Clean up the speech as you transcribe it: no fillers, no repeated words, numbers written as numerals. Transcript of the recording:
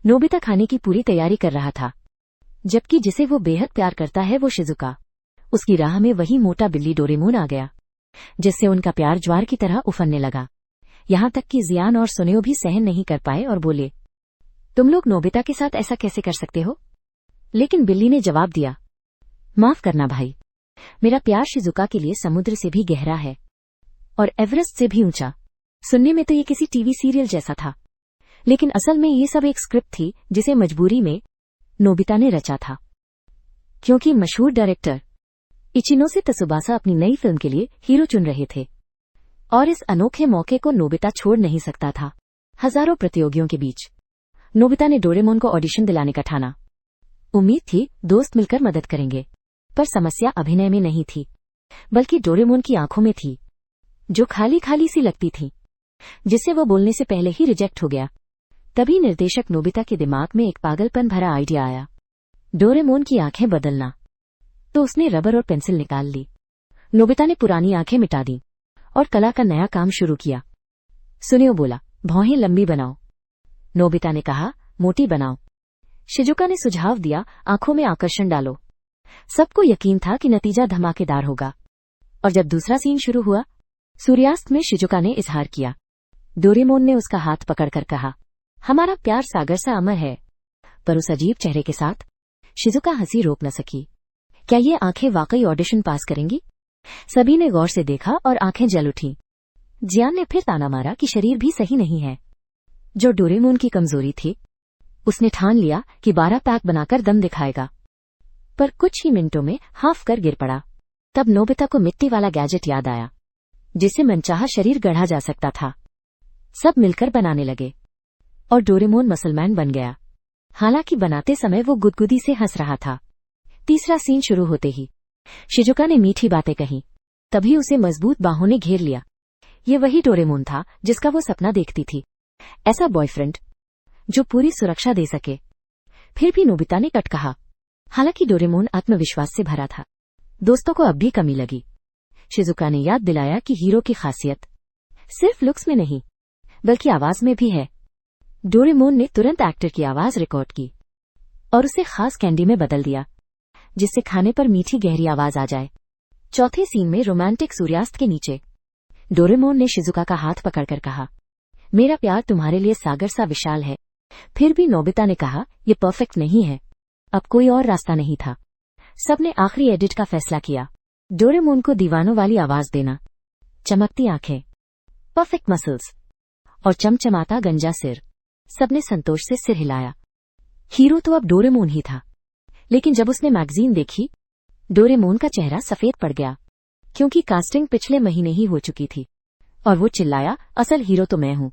Nobita खाने की पूरी तैयारी कर रहा था, जबकि जिसे वो बेहद प्यार करता है वो शिजुका। उसकी राह में वही मोटा बिल्ली डोरेमोन आ गया, जिससे उनका प्यार ज्वार की तरह उफनने लगा। यहाँ तक कि जियान और सुनेओ भी सहन नहीं कर पाए और बोले, तुम लोग नोबिता के साथ ऐसा कैसे कर सकते हो? लेकिन बिल्ली ने जवाब दिया, माफ करना भाई, मेरा प्यार शिजुका के लिए समुद्र से भी गहरा है और एवरेस्ट से भी ऊंचा। सुनने में तो ये किसी टीवी सीरियल जैसा था, लेकिन असल में ये सब एक स्क्रिप्ट थी जिसे मजबूरी में नोबिता ने रचा था, क्योंकि मशहूर डायरेक्टर इचिनोसे तसुबासा अपनी नई फिल्म के लिए हीरो चुन रहे थे और इस अनोखे मौके को नोबिता छोड़ नहीं सकता था। हजारों प्रतियोगियों के बीच नोबिता ने डोरेमोन को ऑडिशन दिलाने का ठाना। उम्मीद थी दोस्त मिलकर मदद करेंगे, पर समस्या अभिनय में नहीं थी, बल्कि डोरेमोन की आंखों में थी, जो खाली खाली सी लगती थी, जिससे वो बोलने से पहले ही रिजेक्ट हो गया। तभी निर्देशक नोबिता के दिमाग में एक पागलपन भरा आइडिया आया, डोरेमोन की आंखें बदलना। तो उसने रबर और पेंसिल निकाल ली। नोबिता ने पुरानी आंखें मिटा दी और कला का नया काम शुरू किया। सुनेओ बोला, भौहें लंबी बनाओ। नोबिता ने कहा, मोटी बनाओ। शिजुका ने सुझाव दिया, आंखों में आकर्षण डालो। सबको यकीन था कि नतीजा धमाकेदार होगा। और जब दूसरा सीन शुरू हुआ, सूर्यास्त में शिजुका ने इजहार किया। डोरेमोन ने उसका हाथ पकड़कर कहा, हमारा प्यार सागर सा अमर है। पर उस अजीब चेहरे के साथ शिजुका हंसी रोक न सकी। क्या ये आंखें वाकई ऑडिशन पास करेंगी? सभी ने गौर से देखा और आंखें जल उठी। जियान ने फिर ताना मारा कि शरीर भी सही नहीं है, जो डोरेमोन की कमजोरी थी। उसने ठान लिया कि 12 पैक बनाकर दम दिखाएगा, पर कुछ ही मिनटों में हाफ कर गिर पड़ा। तब नोबिता को मिट्टी वाला गैजेट याद आया, जिससे मनचाहा शरीर गढ़ा जा सकता था। सब मिलकर बनाने लगे और डोरेमोन मसलमैन बन गया। हालांकि बनाते समय वो गुदगुदी से हंस रहा था। तीसरा सीन शुरू होते ही शिजुका ने मीठी बातें कहीं। तभी उसे मजबूत बाहों ने घेर लिया। ये वही डोरेमोन था जिसका वो सपना देखती थी, ऐसा बॉयफ्रेंड जो पूरी सुरक्षा दे सके। फिर भी नोबिता ने कट कहा। हालांकि डोरेमोन आत्मविश्वास से भरा था, दोस्तों को अब भी कमी लगी। शिजुका ने याद दिलाया कि हीरो की खासियत सिर्फ लुक्स में नहीं, बल्कि आवाज में भी है। डोरेमोन ने तुरंत एक्टर की आवाज रिकॉर्ड की और उसे खास कैंडी में बदल दिया, जिससे खाने पर मीठी गहरी आवाज आ जाए। चौथे सीन में रोमांटिक सूर्यास्त के नीचे डोरेमोन ने शिजुका का हाथ पकड़कर कहा, मेरा प्यार तुम्हारे लिए सागर सा विशाल है। फिर भी नोबिता ने कहा, ये परफेक्ट नहीं है। अब कोई और रास्ता नहीं था। सबने आखिरी एडिट का फैसला किया, डोरेमोन को दीवानों वाली आवाज देना, चमकती आंखें, परफेक्ट मसल्स और चमचमाता गंजा सिर। सबने संतोष से सिर हिलाया। हीरो तो अब डोरेमोन ही था। लेकिन जब उसने मैगजीन देखी, डोरेमोन का चेहरा सफेद पड़ गया, क्योंकि कास्टिंग पिछले महीने ही हो चुकी थी और वो चिल्लाया, असल हीरो तो मैं हूं।